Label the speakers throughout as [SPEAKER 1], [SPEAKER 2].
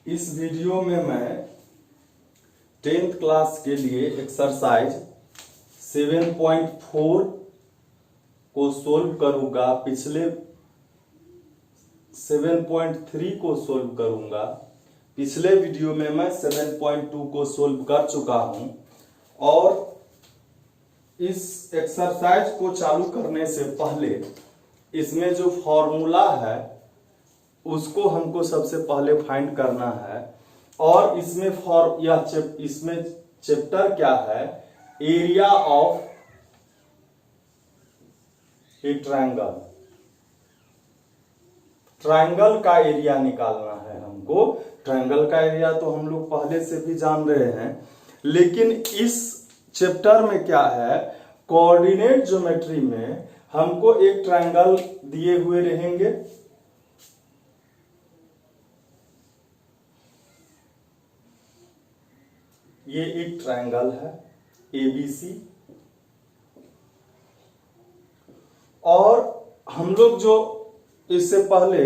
[SPEAKER 1] इस वीडियो में मैं 10th क्लास के लिए एक्सरसाइज 7.4 को सोल्व करूंगा। पिछले 7.3 को सोल्व करूंगा। पिछले वीडियो में मैं 7.2 को सोल्व कर चुका हूं और इस एक्सरसाइज को चालू करने से पहले इसमें जो फॉर्मूला है उसको हमको सबसे पहले फाइंड करना है। और इसमें इसमें चैप्टर क्या है, area of a triangle. Triangle का एरिया निकालना है हमको। ट्रायंगल का एरिया तो हम लोग पहले से भी जान रहे हैं, लेकिन इस चैप्टर में क्या है, कोऑर्डिनेट ज्योमेट्री में हमको एक ट्रायंगल दिए हुए रहेंगे। ये एक ट्रायंगल है ABC और हम लोग जो इससे पहले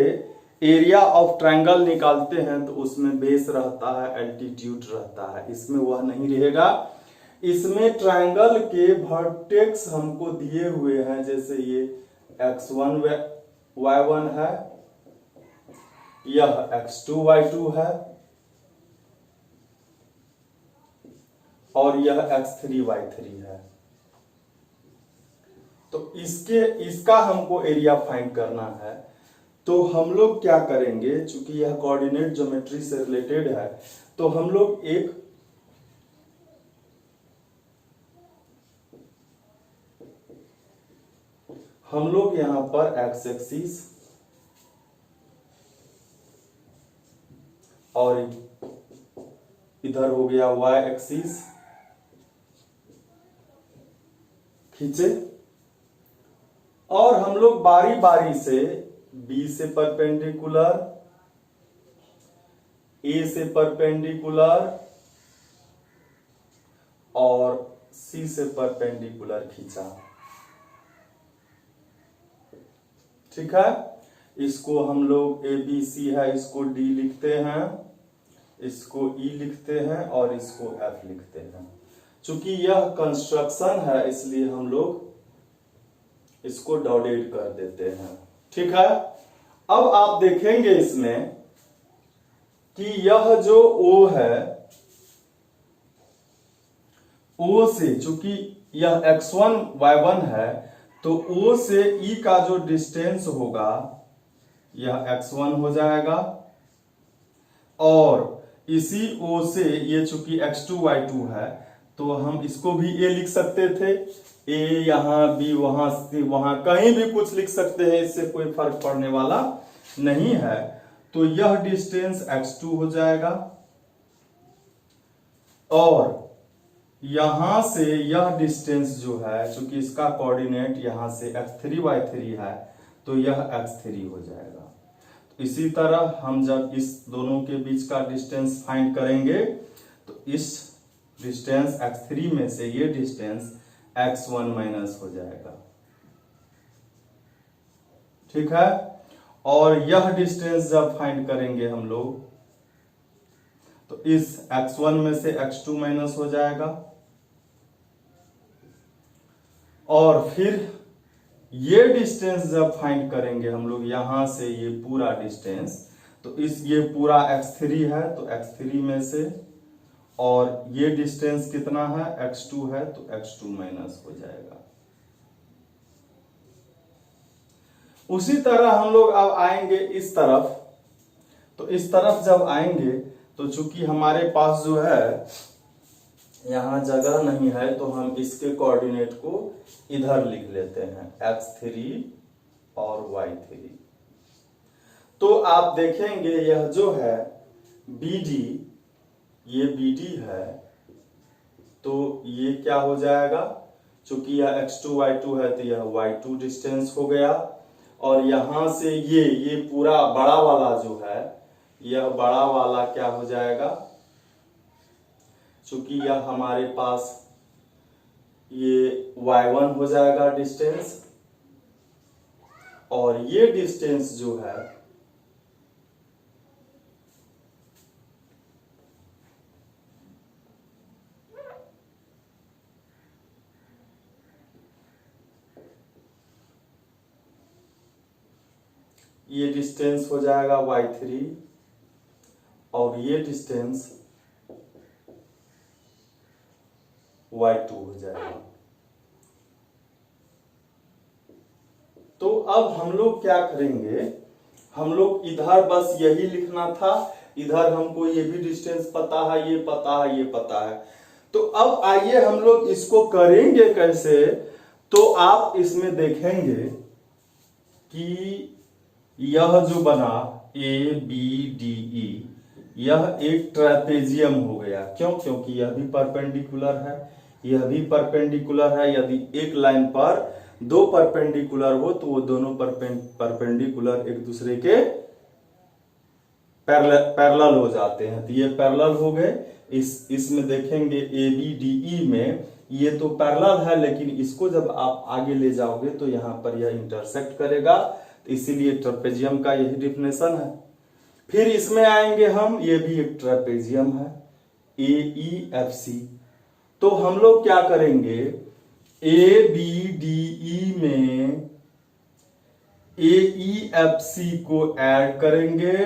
[SPEAKER 1] एरिया ऑफ ट्रायंगल निकालते हैं तो उसमें बेस रहता है, एल्टीट्यूड रहता है। इसमें वह नहीं रहेगा। इसमें ट्रायंगल के वर्टेक्स हमको दिए हुए हैं, जैसे ये x1 y1 है, यह x2 y2 है और यह x3 y3 है। तो इसका हमको एरिया फाइंड करना है। तो हम लोग क्या करेंगे, चूंकि यह कोऑर्डिनेट ज्योमेट्री से रिलेटेड है, तो हम लोग यहां पर x एक्सिस और इधर हो गया y एक्सिस खींचे और हम लोग बारी बारी से B से परपेंडिकुलर, A से परपेंडिकुलर और C से परपेंडिकुलर खींचा। ठीक है, इसको हम लोग ABC है, इसको D लिखते हैं, इसको E लिखते हैं और इसको F लिखते हैं। चूंकि यह कंस्ट्रक्शन है इसलिए हम लोग इसको डॉटेड कर देते हैं। ठीक है, अब आप देखेंगे इसमें कि यह जो O है, O से चूंकि यह x1 y1 है तो O से E का जो डिस्टेंस होगा यह x1 हो जाएगा और इसी O से ये चूंकि x2 y2 है तो हम इसको भी A लिख सकते थे। A यहां B वहां C वहां कहीं भी कुछ लिख सकते हैं, इससे कोई फर्क पड़ने वाला नहीं है। तो यह डिस्टेंस x2 हो जाएगा और यहां से यह डिस्टेंस जो है, चूंकि इसका कोऑर्डिनेट यहां से x3 y3 है तो यह x3 हो जाएगा। तो इसी तरह हम जब इस दोनों के बीच का डिस्टेंस फाइंड करेंगे तो इस डिस्टेंस x3 में से ये डिस्टेंस x1 माइनस हो जाएगा। ठीक है, और यह डिस्टेंस जब फाइंड करेंगे हम लोग तो इस x1 में से x2 माइनस हो जाएगा और फिर ये डिस्टेंस जब फाइंड करेंगे हम लोग यहां से ये पूरा डिस्टेंस, तो ये पूरा x3 है तो x3 में से, और ये डिस्टेंस कितना है x2 है तो x2 माइनस हो जाएगा। उसी तरह हम लोग अब आएंगे इस तरफ। तो इस तरफ जब आएंगे तो चूंकि हमारे पास जो है यहां जगह नहीं है तो हम इसके कोऑर्डिनेट को इधर लिख लेते हैं, x3 और y3। तो आप देखेंगे यह जो है BD, ये BD है तो ये क्या हो जाएगा, चूंकि यह x2 y2 है तो यह y2 डिस्टेंस हो गया और यहां से ये पूरा बड़ा वाला जो है, यह बड़ा वाला क्या हो जाएगा, चूंकि यह हमारे पास ये y1 हो जाएगा डिस्टेंस और ये डिस्टेंस जो है ये डिस्टेंस हो जाएगा y3 और ये डिस्टेंस y2 हो जाएगा। तो अब हम लोग क्या करेंगे, हम लोग इधर बस यही लिखना था, इधर हमको ये भी डिस्टेंस पता है, ये पता है, ये पता है। तो अब आइए हम लोग इसको करेंगे कैसे। तो आप इसमें देखेंगे कि यह जो बना ABDE यह एक ट्रेपेजियम हो गया। क्यों? क्योंकि यह भी परपेंडिकुलर है, यह भी परपेंडिकुलर है। यदि एक लाइन पर दो परपेंडिकुलर हो तो वो दोनों परपेंडिकुलर एक दूसरे के पैरेलल हो जाते हैं। तो ये पैरेलल हो गए। इसमें देखेंगे ABDE में ये तो पैरेलल है, लेकिन इसको जब आप आगे ले जाओगे तो यहाँ पर यह इंटरसेक्ट करेगा। तो इसीलिए ट्रेपेजियम का यही डिफिनेशन है। फिर इसमें आएंगे हम, ये भी एक ट्रेपेजियम है AEFC। तो हम लोग क्या करेंगे, ABDE में AEFC को ऐड करेंगे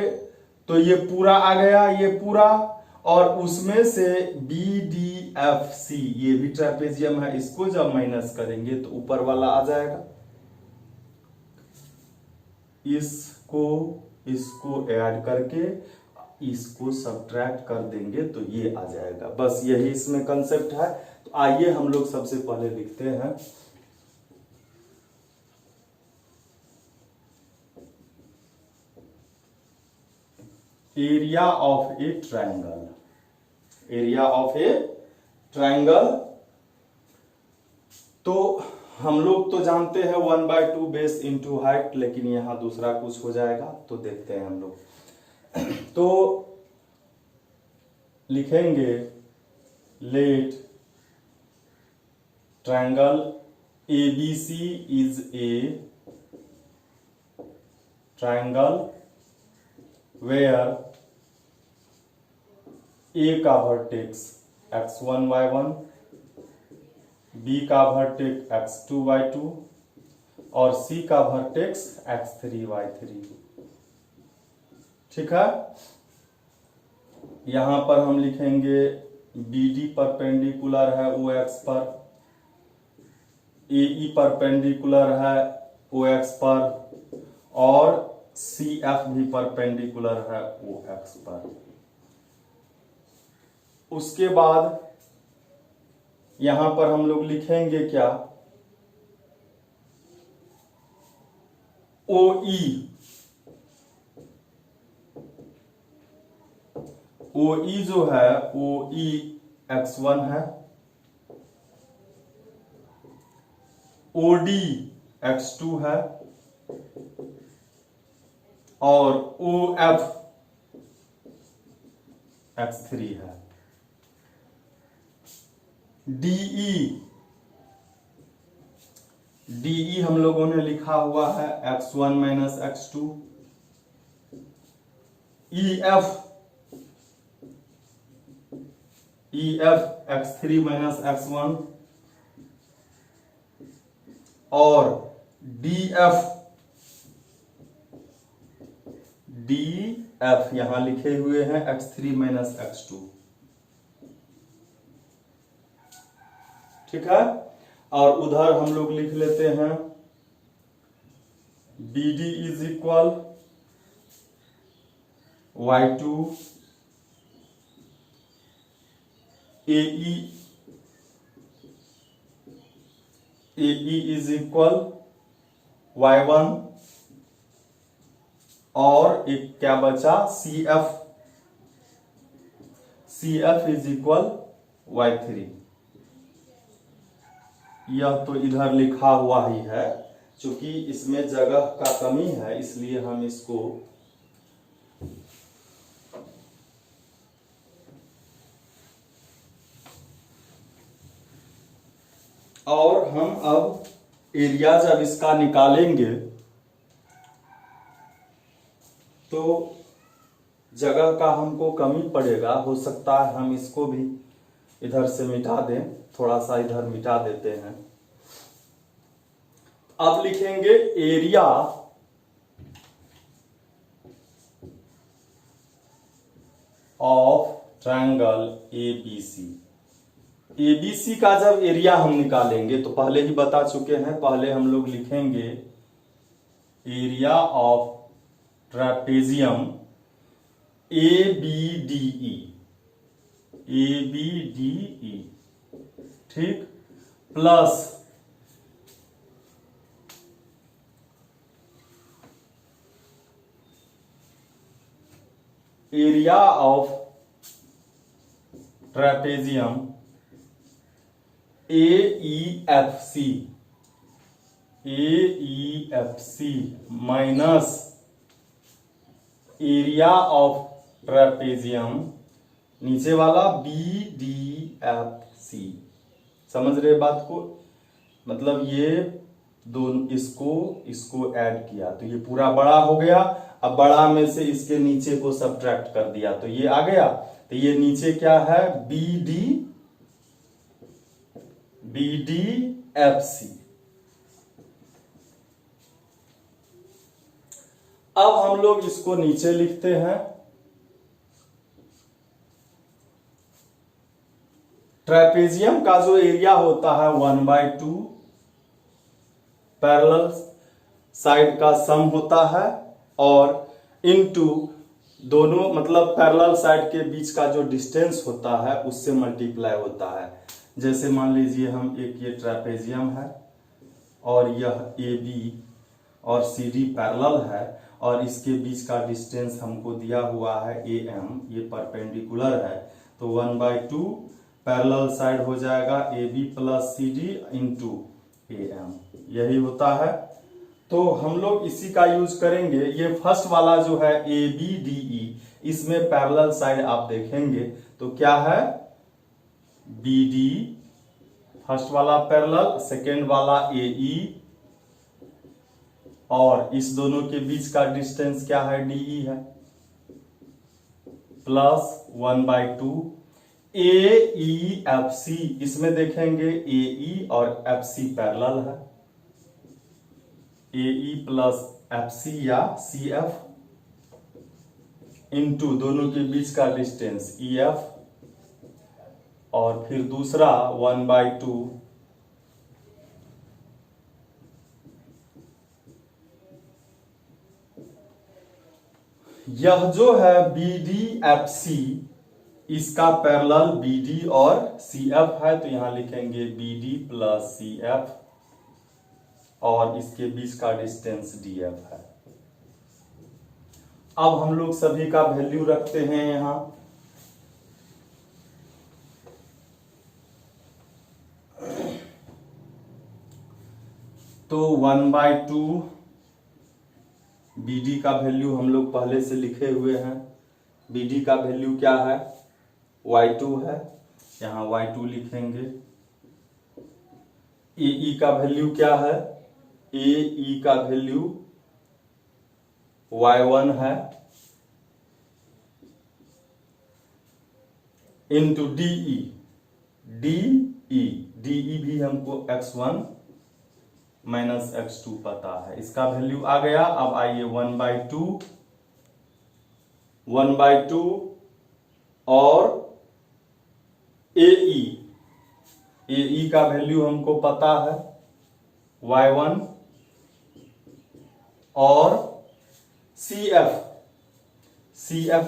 [SPEAKER 1] तो ये पूरा आ गया, ये पूरा। और उसमें से BDFC ये भी ट्रेपेजियम है, इसको जब माइनस करेंगे तो ऊपर वाला आ जाएगा। इसको ऐड करके इसको सब्ट्रैक्ट कर देंगे तो ये आ जाएगा। बस यही इसमें कंसेप्ट है। तो आइए हम लोग सबसे पहले लिखते हैं area of a triangle. Area of a triangle तो हम लोग तो जानते हैं 1/2 बेस इंटू हाइट, लेकिन यहां दूसरा कुछ हो जाएगा। तो देखते हैं हम लोग। तो लिखेंगे let triangle ABC is a triangle where A का वर्टेक्स x1 y1, B का वर्टेक्स x2 y2 और C का वर्टेक्स x3 y3। ठीक है। यहां पर हम लिखेंगे BD परपेंडिकुलर है OX पर, AE परपेंडिकुलर है OX पर और CF भी परपेंडिकुलर है OX पर। उसके बाद यहां पर हम लोग लिखेंगे क्या, OE। OE जो है OE x1 है, OD x2 है और OF x3 है। DE हम लोगों ने लिखा हुआ है x1 minus x2। EF x3 minus x1 और DF यहां लिखे हुए हैं x3 माइनस x2। ठीक है। और उधर हम लोग लिख लेते हैं BD is equal y2 AE is equal y1 और एक क्या बचा CF इज इक्वल y3। यह तो इधर लिखा हुआ ही है, क्योंकि इसमें जगह का कमी है इसलिए हम इसको और हम अब एरिया जब इसका निकालेंगे तो जगह का हमको कमी पड़ेगा। हो सकता है हम इसको भी इधर से मिटा दें, थोड़ा सा इधर मिटा देते हैं। अब लिखेंगे area of triangle ABC. ABC का जब एरिया हम निकालेंगे तो पहले ही बता चुके हैं, पहले हम लोग लिखेंगे area of trapezium ABDE, ABDE, ठीक, plus area of trapezium AEFC, AEFC minus area of trapezium नीचे वाला BDFC। समझ रहे बात को? मतलब ये दोनों इसको ऐड किया तो ये पूरा बड़ा हो गया। अब बड़ा में से इसके नीचे को सब्ट्रैक्ट कर दिया तो ये आ गया। तो ये नीचे क्या है? BDFC। अब हम लोग इसको नीचे लिखते हैं। ट्रेपेजियम का जो एरिया होता है 1/2 पैरेलल साइड का सम होता है और इनटू दोनों मतलब पैरेलल साइड के बीच का जो डिस्टेंस होता है उससे मल्टीप्लाई होता है। जैसे मान लीजिए हम ये ट्रेपेजियम है और यह AB और CD पैरेलल है और इसके बीच का डिस्टेंस हमको दिया हुआ है AM, ये परपेंडिकुलर है तो 1/2 पैरेलल साइड हो जाएगा AB plus CD into AM, यही होता है। तो हम लोग इसी का यूज करेंगे। ये फर्स्ट वाला जो है ABDE, इसमें पैरेलल साइड आप देखेंगे तो क्या है? BD फर्स्ट वाला पैरेलल, सेकेंड वाला AE और इस दोनों के बीच का डिस्टेंस क्या है? DE है प्लस 1/2 AEFC, इसमें देखेंगे AE और FC पैरेलल है, AE प्लस FC या CF इंटू दोनों के बीच का डिस्टेंस EF और फिर दूसरा 1/2 यह जो है BDFC, इसका पैरेलल BD और CF है तो यहां लिखेंगे BD प्लस CF और इसके बीच का डिस्टेंस DF है। अब हम लोग सभी का वैल्यू रखते हैं यहां। तो 1/2 BD का वैल्यू हम लोग पहले से लिखे हुए हैं। BD का वैल्यू क्या है? Y2 है, यहां Y2 लिखेंगे। AE का वैल्यू क्या है? AE का वैल्यू Y1 है इंटू DE भी हमको X1 माइनस X2 पता है, इसका वैल्यू आ गया। अब आइए 1/2 और AE का वैल्यू हमको पता है Y1 और CF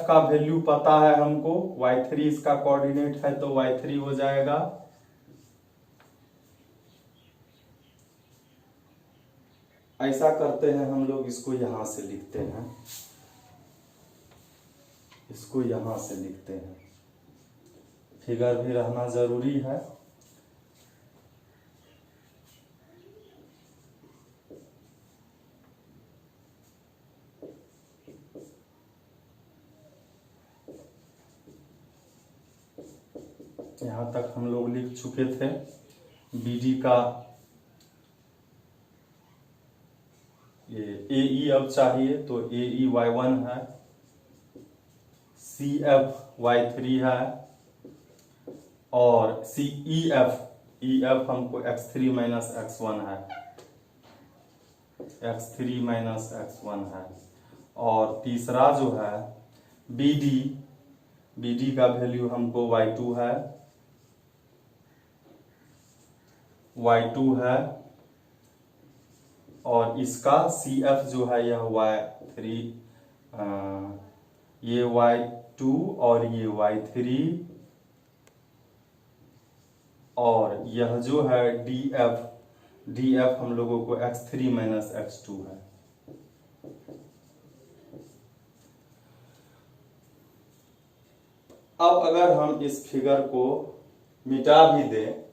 [SPEAKER 1] का वैल्यू पता है हमको Y3, इसका कोऑर्डिनेट है तो Y3 हो जाएगा। ऐसा करते हैं हम लोग, इसको यहां से लिखते हैं, इसको यहां से लिखते हैं, फिगर भी रहना जरूरी है। यहां तक हम लोग लिख चुके थे। BD का ये AE अब चाहिए तो AE Y1 है, CF Y3 है और EF हमको X3 माइनस X1 है, X3 माइनस X1 है। और तीसरा जो है BD BD का वैल्यू हमको y2 है, y2 है, और इसका CF जो है यह y3, ये y2 और ये y3, और यह जो है DF हम लोगों को x3 माइनस x2 है। अब अगर हम इस फिगर को मिटा भी दें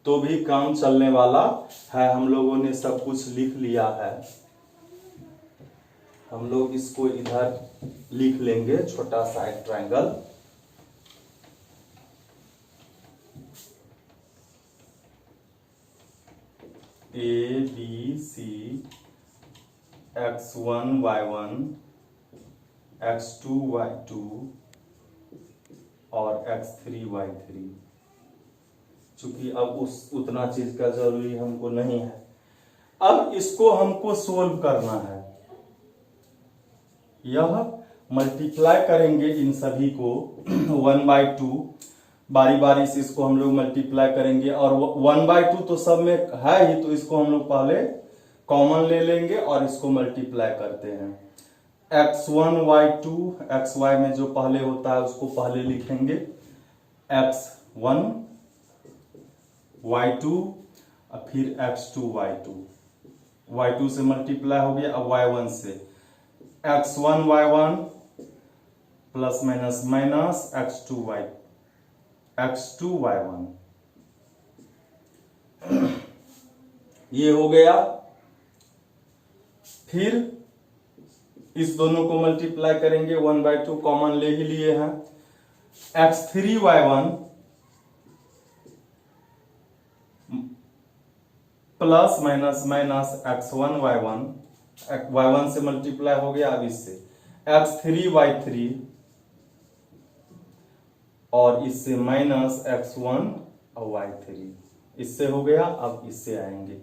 [SPEAKER 1] तो भी काम चलने वाला है। हम लोगों ने सब कुछ लिख लिया है, हम लोग इसको इधर लिख लेंगे, छोटा सा एक triangle. ABC x1 y1 x2 y2 और x3 y3। चूंकि अब उतना चीज का जरूरी हमको नहीं है। अब इसको हमको सोल्व करना है। यह मल्टीप्लाई करेंगे इन सभी को 1/2, बारी बारी से इसको हम लोग मल्टीप्लाई करेंगे, और 1/2 तो सब में है ही, तो इसको हम लोग पहले कॉमन ले लेंगे और इसको मल्टीप्लाई करते हैं। x1 y2 xy में जो पहले होता है उसको पहले लिखेंगे, x1 y2 और फिर x2 y2 से मल्टीप्लाई हो गया। अब y1 से x1 y1 plus minus minus x2 y1 ये हो गया। फिर इस दोनों को मल्टीप्लाई करेंगे, 1/2 कॉमन ले ही लिए हैं। x3 y1 plus minus minus x1 y1 से मल्टीप्लाई हो गया। अब इससे x3 y3 और इससे माइनस x1 और y3, इससे हो गया। अब इससे आएंगे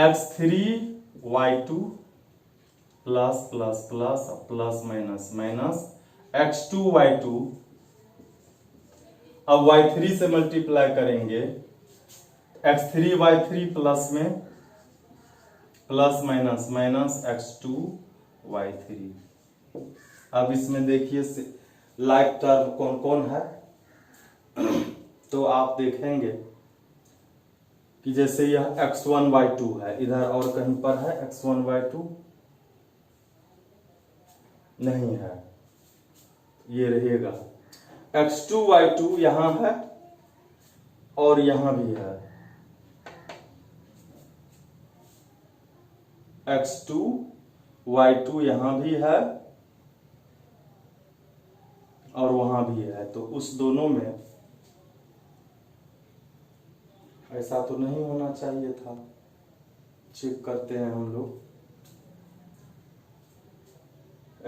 [SPEAKER 1] x3 y2 plus plus plus plus minus minus x2 y2। अब y3 से मल्टीप्लाई करेंगे, x3 y3 प्लस में plus minus minus x2 y3। अब इसमें देखिए लाइक टर्म कौन कौन है, तो आप देखेंगे कि जैसे यह x1 y2 है, इधर और कहीं पर है x1 y2 नहीं है, ये रहेगा। x2 y2 यहां है और यहां भी है, x2 y2 यहां भी है और वहां भी है। तो उस दोनों में ऐसा तो नहीं होना चाहिए था, चेक करते हैं हम लोग।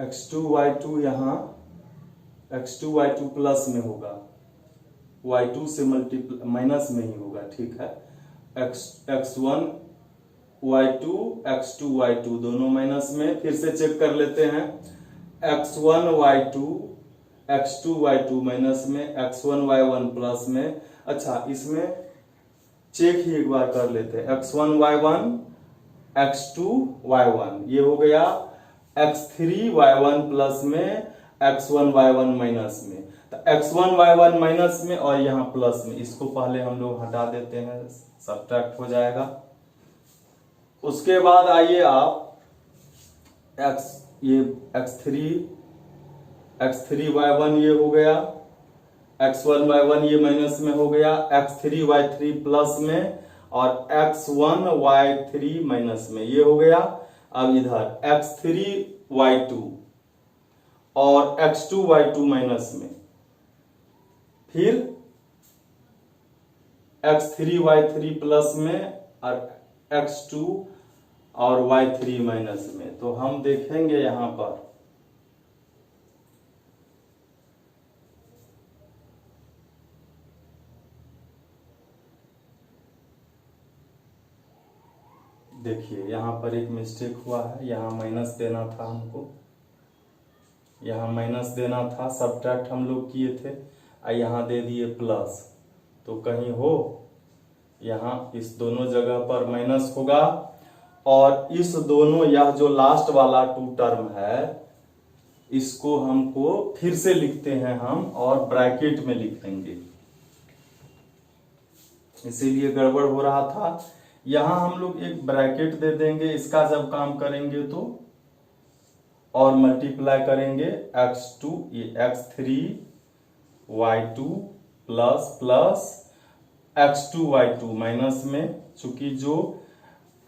[SPEAKER 1] x2 y2 यहाँ x2 y2 प्लस में होगा, y2 से मल्टीप्लाई माइनस में ही होगा, ठीक है। x1 y2 x2 y2 दोनों माइनस में। फिर से चेक कर लेते हैं, x1 y2 x2 y2 minus में, x1 y1 प्लस में। अच्छा, इसमें चेक ही एक बार कर लेते हैं, x1 y1 x2 y1 ये हो गया, x3 y1 प्लस में x1 y1 माइनस में। तो x1 y1 माइनस में और यहाँ प्लस में, इसको पहले हम लोग हटा देते हैं, सब्ट्रैक्ट हो जाएगा। उसके बाद आइए आप ये x3 y1 ये हो गया, x1 y1 ये माइनस में हो गया, x3 y3 प्लस में और x1 y3 माइनस में ये हो गया। अब इधर x3 y2 और x2 y2 माइनस में, फिर x3 y3 प्लस में और x2 और y3 माइनस में। तो हम देखेंगे यहां पर देखिए, यहां पर एक मिस्टेक हुआ है, यहां माइनस देना था हमको, यहाँ माइनस देना था, सब्ट्रैक्ट हम लोग किए थे, और यहाँ दे दिए प्लस। तो कहीं हो यहाँ इस दोनों जगह पर माइनस होगा, और इस दोनों, यह जो लास्ट वाला टू टर्म है इसको हमको फिर से लिखते हैं हम, और ब्रैकेट में लिखेंगे, इसीलिए गड़बड़ हो रहा था। यहां हम लोग एक ब्रैकेट दे देंगे, इसका जब काम करेंगे तो, और मल्टीप्लाई करेंगे x2, ये x3 y2 plus plus x2 y2 minus में, चूंकि जो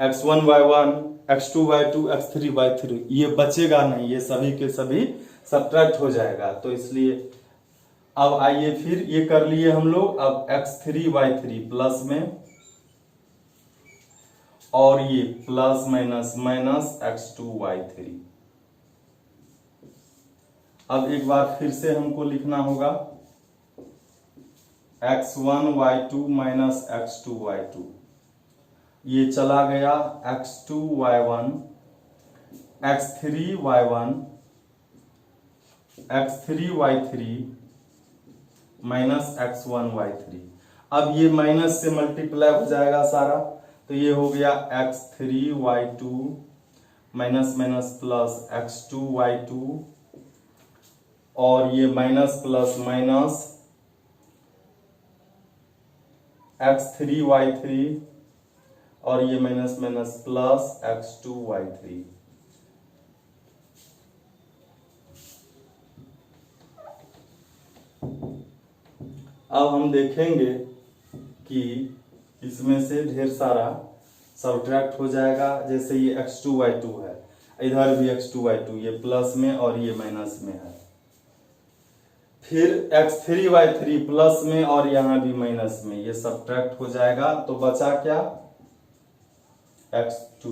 [SPEAKER 1] x1 y1 x2 y2 x3 y3 ये बचेगा नहीं, ये सभी के सभी सब्ट्रैक्ट हो जाएगा। तो इसलिए अब आइए फिर ये कर लिए हम लोग। अब x3 y3 प्लस में, और ये plus minus minus x2 y3। अब एक बार फिर से हमको लिखना होगा x1 y2 minus x2 y2, ये चला गया x2 y1 x3 y1 x3 y3 minus x1 y3। अब ये माइनस से मल्टीप्लाई हो जाएगा सारा, तो ये हो गया x3 y2 minus minus plus x2 y2, और ये minus plus minus x3 y3, और ये minus minus plus x2 y3। अब हम देखेंगे कि इसमें से ढेर सारा सब्ट्रैक्ट हो जाएगा। जैसे ये x2 y2 है, इधर भी x2 y2, ये प्लस में और ये माइनस में है। फिर x3 y3 प्लस में और यहां भी माइनस में, ये सब्ट्रैक्ट हो जाएगा। तो बचा क्या, x2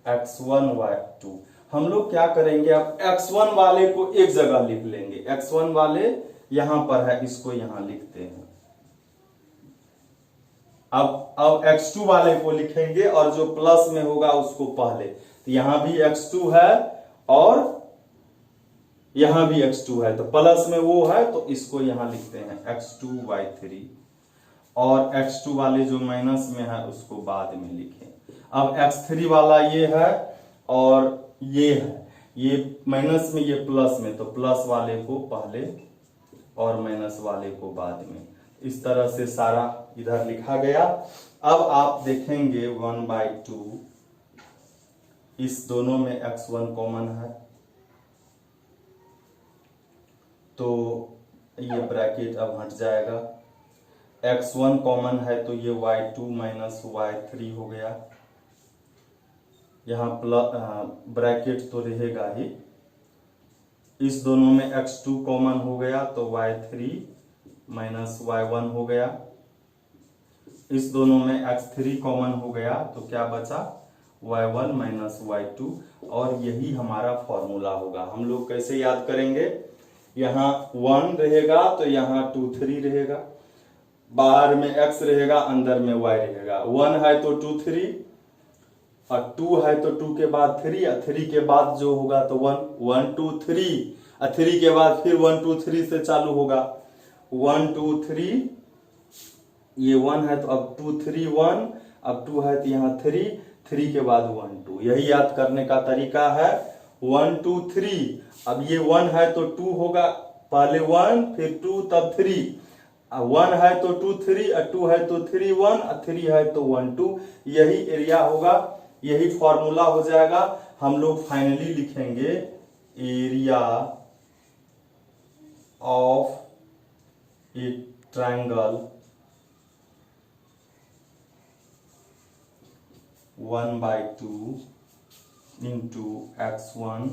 [SPEAKER 1] x1 y2। हम लोग क्या करेंगे, अब x1 वाले को एक जगह लिख लेंगे, x1 वाले यहां पर है, इसको यहां लिखते हैं। अब x2 वाले को लिखेंगे, और जो प्लस में होगा उसको पहले। तो यहां भी x2 है और यहां भी x2 है, तो प्लस में वो है तो इसको यहां लिखते हैं x2 y3, और x2 वाले जो माइनस में है उसको बाद में लिखें। अब x3 वाला ये है और ये है, ये माइनस में ये प्लस में, तो प्लस वाले को पहले और माइनस वाले को बाद में। इस तरह से सारा इधर लिखा गया। अब आप देखेंगे 1/2, इस दोनों में x1 कॉमन है, तो ये ब्रैकेट अब हट जाएगा। x1 कॉमन है तो ये y2 माइनस y3 हो गया। यहाँ ब्रैकेट तो रहेगा ही। इस दोनों में x2 कॉमन हो गया तो y3 माइनस y1 हो गया। इस दोनों में x3 कॉमन हो गया तो क्या बचा, y1 माइनस y2। और यही हमारा फॉर्मूला होगा। हम लोग कैसे याद करेंगे, यहाँ 1 रहेगा तो यहाँ 2 3 रहेगा, बाहर में x रहेगा, अंदर में y रहेगा। 1 है तो 2 3, और 2 है तो 2 के बाद 3, और 3 के बाद जो होगा तो 1 2 3, और 3 के बाद फिर 1 2 3 से चालू होगा। 1 2 3, ये 1 है तो अब 2 3 1, अब 2 है तो यहाँ 3 के बाद 1 2। यही याद करने का तरीका है। 1 2 3, अब ये 1 है तो 2 होगा, पहले 1 फिर 2 तब 3। 1 है तो 2 3, और 2 है तो 3 1, और 3 है तो 1 2। यही एरिया होगा, यही फॉर्मूला हो जाएगा। हम लोग फाइनली लिखेंगे area of a triangle 1/2 into x1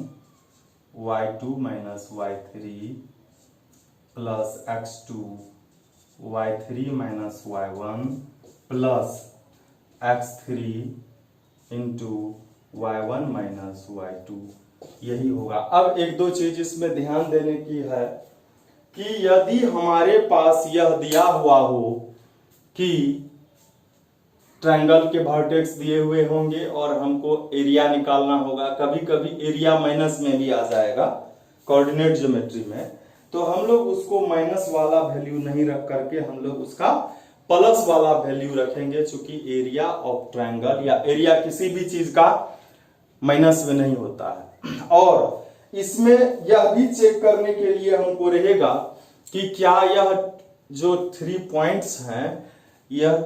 [SPEAKER 1] y2 minus y3 plus x2 y3 minus y1 plus x3 into y1 minus y2, यही होगा। अब एक दो चीज इसमें ध्यान देने की है कि यदि हमारे पास यह दिया हुआ हो कि ट्रायंगल के वर्टेक्स दिए हुए होंगे और हमको एरिया निकालना होगा, कभी कभी एरिया माइनस में भी आ जाएगा, कोऑर्डिनेट ज्योमेट्री में, तो हम लोग उसको माइनस वाला वैल्यू नहीं रख करके हम लोग उसका प्लस वाला वैल्यू रखेंगे, चूंकि एरिया ऑफ ट्रायंगल या एरिया किसी भी चीज का माइनस में नहीं होता है। और इसमें यह भी चेक करने के लिए हमको रहेगा कि क्या यह जो 3 पॉइंट्स हैं यह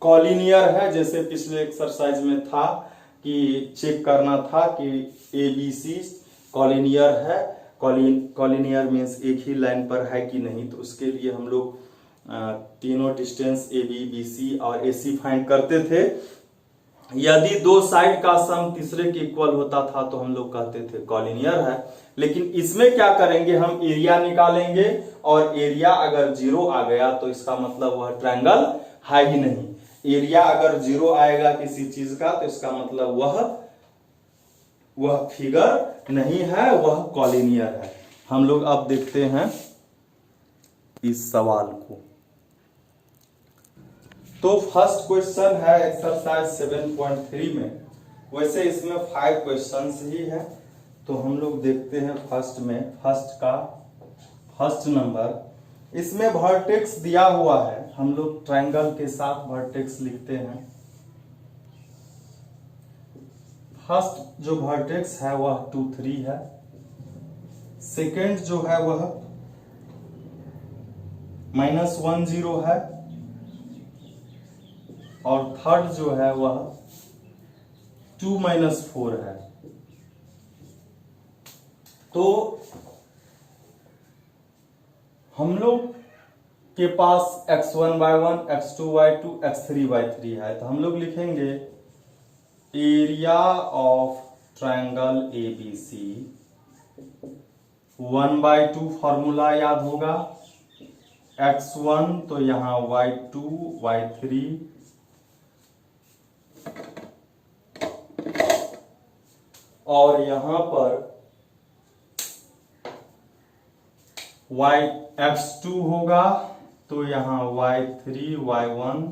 [SPEAKER 1] कॉलिनियर है, जैसे पिछले एक्सरसाइज में था कि चेक करना था कि ABC कॉलिनियर है, कॉलिनियर मीन्स एक ही लाइन पर है कि नहीं। तो उसके लिए हम लोग तीनों डिस्टेंस AB, BC और AC फाइंड करते थे। यदि दो साइड का सम तीसरे के इक्वल होता था तो हम लोग कहते थे कॉलिनियर है। लेकिन इसमें क्या करेंगे, हम एरिया निकालेंगे और एरिया अगर 0 आ गया तो इसका मतलब वह ट्रायंगल है ही नहीं। एरिया अगर 0 आएगा किसी चीज का तो इसका मतलब वह फिगर नहीं है, वह कॉलिनियर है। हम लोग अब देखते हैं इस सवाल को। तो फर्स्ट क्वेश्चन है एक्सरसाइज 7.3 में, वैसे इसमें 5 क्वेश्चंस ही है। तो हम लोग देखते हैं फर्स्ट नंबर। इसमें वर्टेक्स दिया हुआ है, हम लोग ट्रायंगल के साथ वर्टेक्स लिखते हैं। फर्स्ट जो वर्टेक्स है वह 2, 3 है। सेकेंड जो है वह -1, 0 है। और थर्ड जो है वह 2, -4 है। तो हम लोग के पास x1y1, x2y2, x3y3 है। तो हम लोग लिखेंगे area of triangle ABC 1/2 formula याद होगा, x1 तो यहां y2, y3 और यहां पर x2 होगा तो यहां y3, y1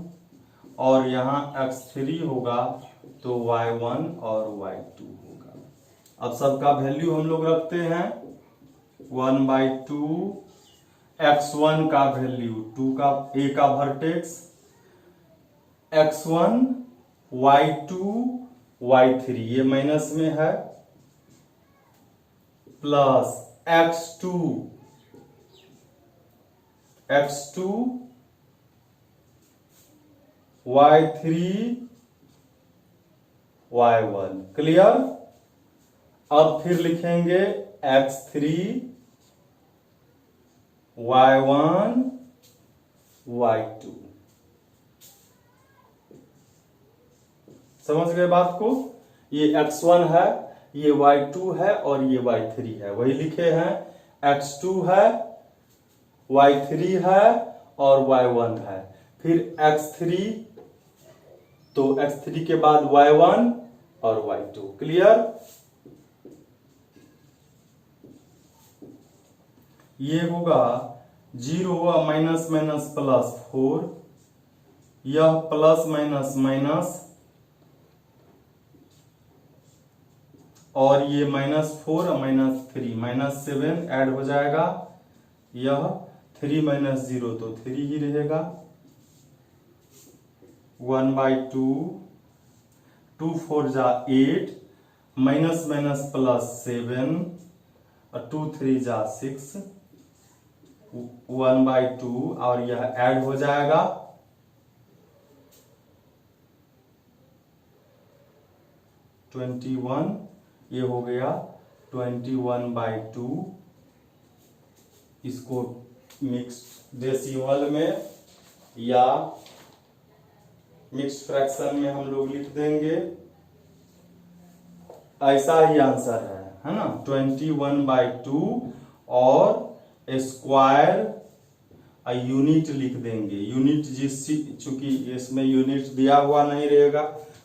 [SPEAKER 1] और यहां x3 होगा तो y1 और y2 होगा। अब सबका वैल्यू हम लोग रखते हैं। 1/2 x1 का वैल्यू 2 का a का वर्टेक्स, x1, y2, y3 ये माइनस में है, plus x2, y3, y1। Clear. अब फिर लिखेंगे x3, y1, y2। समझ गए बात को। ये x1 है, ये y2 है और ये y3 है, वही लिखे हैं। x2 है, y3 है और y1 है। फिर x3, तो x3 के बाद y1 और y2। क्लियर। ये होगा 0 माइनस माइनस प्लस 4, यह प्लस माइनस माइनस और ये -4 -3 -7 ऐड हो जाएगा। यह 3 - 0 तो 3 ही रहेगा। 1/2, 2 4 जा 8, माइनस माइनस प्लस 7 और 2 3 जा 6, 1/2 और यह ऐड हो जाएगा। ये हो गया 21/2। इसको मिक्स्ड डेसिमल में या मिक्स्ड फ्रैक्शन में हम लोग लिख देंगे। ऐसा ही आंसर है ना। 21/2 और स्क्वायर यूनिट लिख देंगे। यूनिट चूंकि इसमें यूनिट दिया हुआ नहीं रहेगा,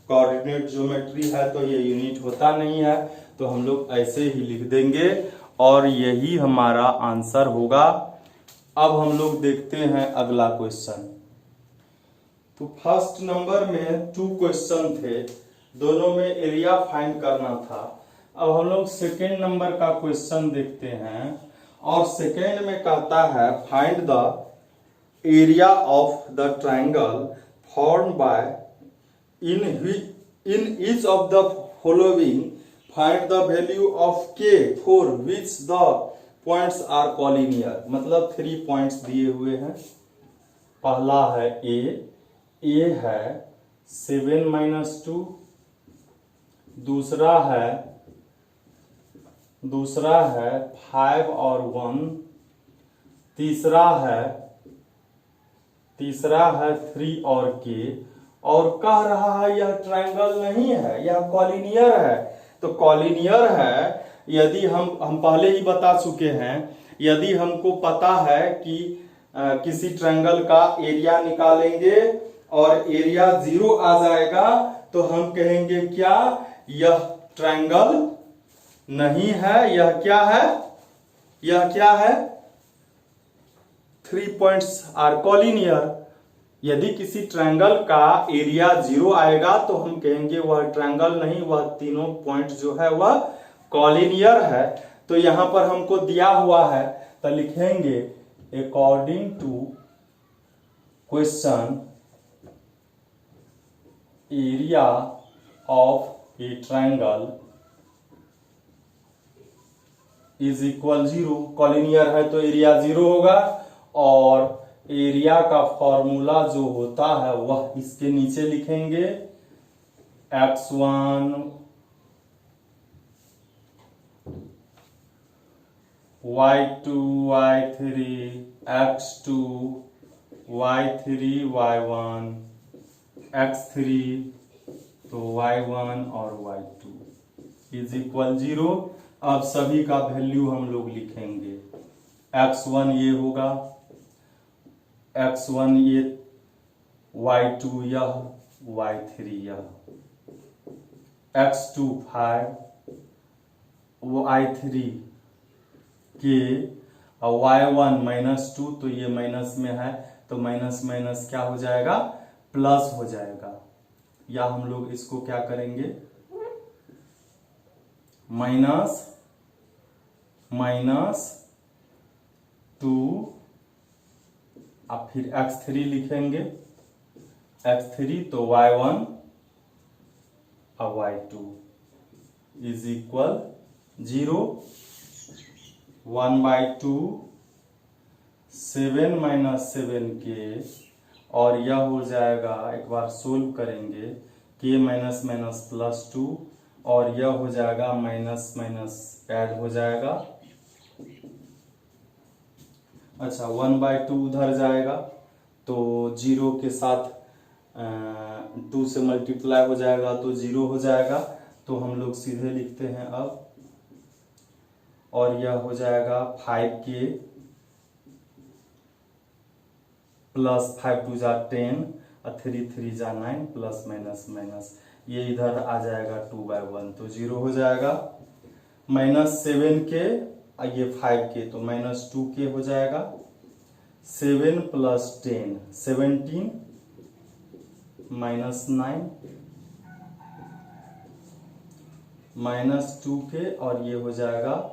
[SPEAKER 1] कोऑर्डिनेट ज्योमेट्री है तो ये यूनिट होता नहीं है, तो हम लोग ऐसे ही लिख देंगे और यही हमारा आंसर होगा। अब हम लोग देखते हैं अगला क्वेश्चन। तो फर्स्ट नंबर में 2 क्वेश्चन थे, दोनों में एरिया फाइंड करना था। अब हम लोग सेकेंड नंबर का क्वेश्चन देखते हैं और सेकेंड में कहता है find the area of the triangle form by in each of the following find the value of K for which the points are collinear. मतलब 3 पॉइंट्स दिए हुए हैं। पहला है ए है 7 - 2, दूसरा है 5 और 1, तीसरा है 3 और के, और कह रहा है यह ट्रायंगल नहीं है, यह कॉलिनियर है। तो कॉलिनियर है यदि हम पहले ही बता चुके हैं, यदि हमको पता है कि किसी ट्रायंगल का एरिया निकालेंगे और एरिया 0 आ जाएगा तो हम कहेंगे क्या, यह ट्रायंगल नहीं है, यह क्या है 3 पॉइंट्स आर कॉलिनियर। यदि किसी ट्रायंगल का एरिया 0 आएगा तो हम कहेंगे वह ट्रायंगल नहीं, वह तीनों पॉइंट जो है वह कॉलिनियर है। तो यहां पर हमको दिया हुआ है तो लिखेंगे according to question area of a triangle is equal 0। Collinear है तो एरिया 0 होगा, और एरिया का फॉर्मूला जो होता है वह इसके नीचे लिखेंगे x1 y2 y3 x2 y3 y1 x3 तो y1 और y2 इज इक्वल 0। अब सभी का वैल्यू हम लोग लिखेंगे। x1 ये होगा, x1 ये, y2 यह, y3 यह, x2 5, y3 के, और y1 -2, तो ये माइनस में है तो माइनस माइनस क्या हो जाएगा, प्लस हो जाएगा। या हम लोग इसको क्या करेंगे, -2 अब फिर x3 लिखेंगे, x3 तो y1 और y2 इज इक्वल 0। 1/2 7 - 7 के, और यह हो जाएगा, एक बार सोल्व करेंगे, k -+ 2, और यह हो जाएगा माइनस माइनस ऐड हो जाएगा। अच्छा 1/2 उधर जाएगा तो 0 के साथ 2 से मल्टीप्लाई हो जाएगा तो 0 हो जाएगा। तो हम लोग सीधे लिखते हैं अब, और यह हो जाएगा 5k + 5 2 = 10 और 3 3 = 9 प्लस माइनस माइनस, ये इधर आ जाएगा 2/1 तो 0 हो जाएगा। -7k और ये 5k तो -2k हो जाएगा। 7 + 10 17 -9 -2k, और ये हो जाएगा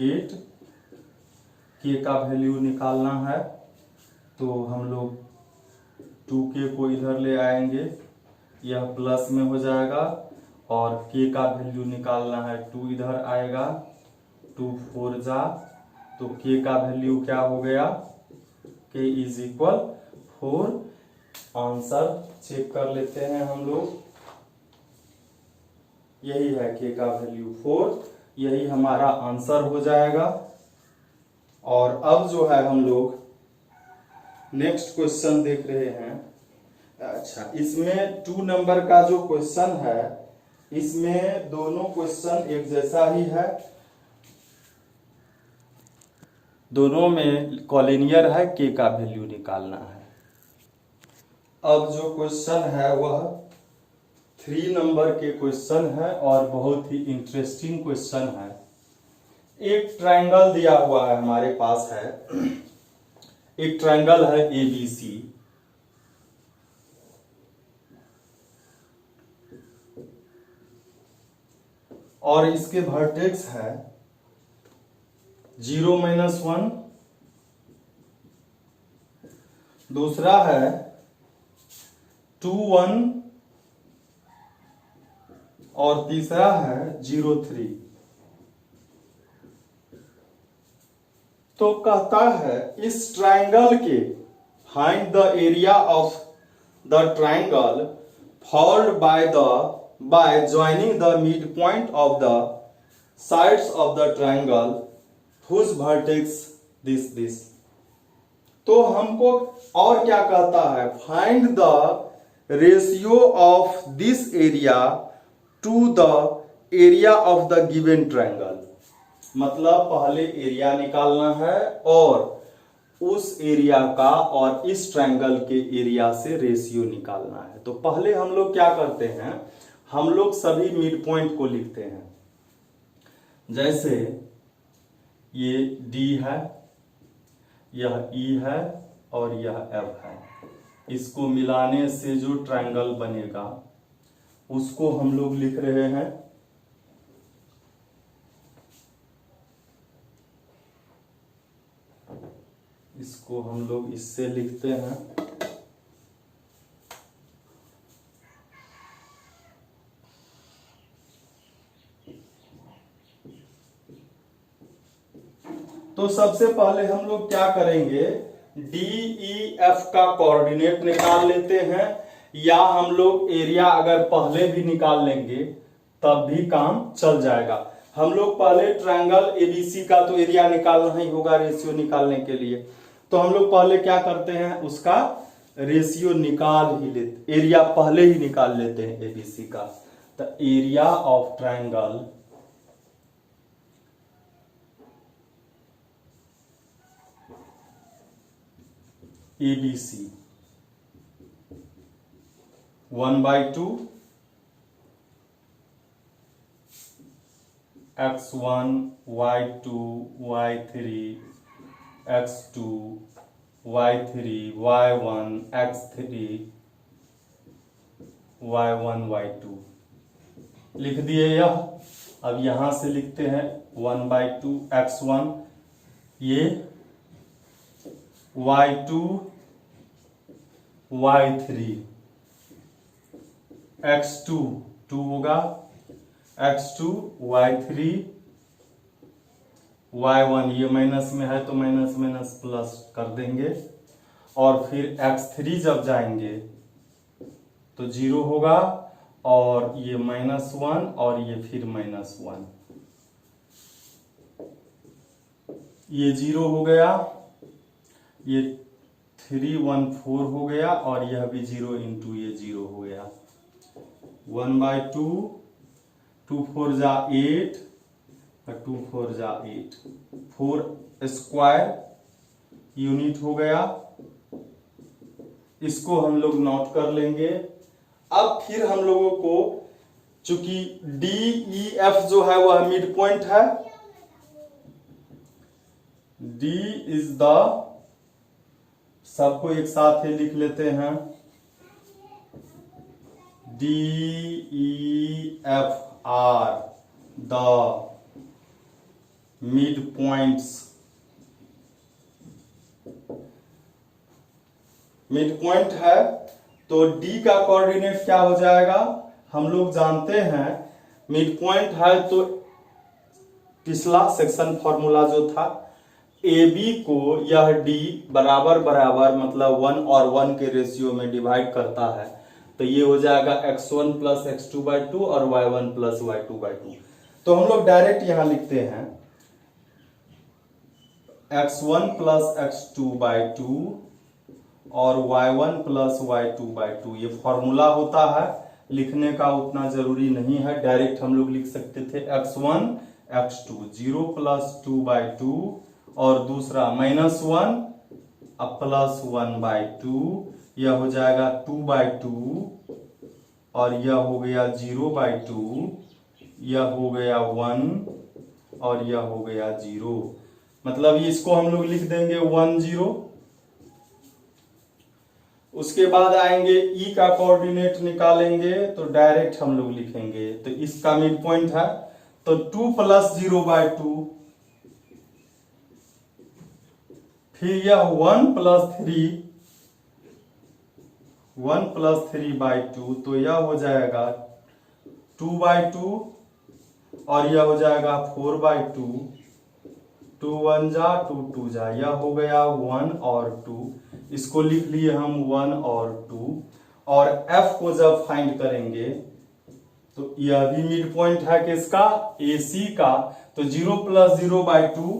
[SPEAKER 1] 8। k का वैल्यू निकालना है तो हम लोग 2k को इधर ले आएंगे, यह प्लस में हो जाएगा, और k का वैल्यू निकालना है 2 इधर आएगा, 2 4 जा, तो k का वैल्यू क्या हो गया, k is equal 4। Answer check कर लेते हैं हम लोग, यही है k का वैल्यू 4, यही हमारा आंसर हो जाएगा। और अब जो है हम लोग नेक्स्ट क्वेश्चन देख रहे हैं। अच्छा, इसमें 2 नंबर का जो क्वेश्चन है, इसमें दोनों क्वेश्चन एक जैसा ही है, दोनों में कॉलिनियर है, k का वैल्यू निकालना है। अब जो क्वेश्चन है वह 3 नंबर के क्वेश्चन है और बहुत ही इंटरेस्टिंग क्वेश्चन है। एक ट्रायंगल दिया हुआ है हमारे पास है, एक ट्रायंगल है ABC, और इसके वर्टेक्स है 0 -1, दूसरा है 2 1 और तीसरा है 0 3। तो कहता है इस ट्रायंगल के find the area of the triangle formed by joining the midpoint of the sides of the triangle whose vertex this। तो हमको और क्या कहता है, find the ratio of this area to the area of the given triangle. मतलब पहले area निकालना है और उस एरिया का और इस ट्रायंगल के एरिया से रेशियो निकालना है। तो पहले हम लोग क्या करते हैं, हम लोग सभी मिड पॉइंट को लिखते हैं। जैसे ये D है, यह E है और यह F है। इसको मिलाने से जो ट्रायंगल बनेगा उसको हम लोग लिख रहे हैं इसको हम लोग इससे लिखते हैं तो सबसे पहले हम लोग क्या करेंगे, DEF का कोऑर्डिनेट निकाल लेते हैं, या हम लोग एरिया अगर पहले भी निकाल लेंगे तब भी काम चल जाएगा। हम लोग पहले ट्रायंगल ABC का तो एरिया निकालना ही होगा रेशियो निकालने के लिए। तो हम लोग पहले क्या करते हैं, उसका रेशियो निकाल ही लेते, एरिया पहले ही निकाल लेते हैं ABC का। तो area of triangle ABC 1/2 x1 y2 y3 x2 y3 y1 x3 y1 y2 लिख दिए यह। अब यहां से लिखते हैं 1/2 x1, ये y2 y3 x2 2 होगा, x2 y3 y1, ये माइनस में है तो माइनस माइनस प्लस कर देंगे, और फिर x3 जब जाएंगे तो 0 होगा, और ये -1 और ये फिर -1, ये 0 हो गया, ये 3 1 4 हो गया, और यह भी 0 इंटू ये 0 हो गया। 1/2 2 4 जा 8 और 2 4 जा 8, 4 स्क्वायर यूनिट हो गया। इसको हम लोग नोट कर लेंगे। अब फिर हम लोगों को, चूंकि DEF जो है वह मिड पॉइंट है, D इज द, सबको एक साथ ही लिख लेते हैं, DEF are the mid points. Mid point है तो D का कोऑर्डिनेट क्या हो जाएगा, हम लोग जानते हैं मिड पॉइंट है तो पिछला सेक्शन फॉर्मूला जो था, AB को यह D बराबर बराबर मतलब 1 और 1 के रेशियो में डिवाइड करता है, तो ये हो जाएगा x1 प्लस x2/2 और y1 प्लस y2/2। तो हम लोग डायरेक्ट यहां लिखते हैं x1 प्लस x2/2 और y1 प्लस y2/2। ये फॉर्मूला होता है, लिखने का उतना जरूरी नहीं है, डायरेक्ट हम लोग लिख सकते थे x1 x2 0 प्लस 2/2 और दूसरा -1 अब प्लस 1/2, यह हो जाएगा 2/2 और यह हो गया 0/2, यह हो गया 1 और यह हो गया 0। मतलब इसको हम लोग लिख देंगे 1 0। उसके बाद आएंगे E का कोऑर्डिनेट निकालेंगे तो डायरेक्ट हम लोग लिखेंगे, तो इसका मिड पॉइंट है तो 2 प्लस 0/2, फिर यह 1 प्लस 3/2, तो यह हो जाएगा 2/2 और यह हो जाएगा 4/2, 2 1 जा 2 2 जा, यह हो गया 1 और 2, इसको लिख लिए हम 1 और 2। और f को जब फाइंड करेंगे तो यह भी मिड पॉइंट है किसका, AC का, तो 0 प्लस 0/2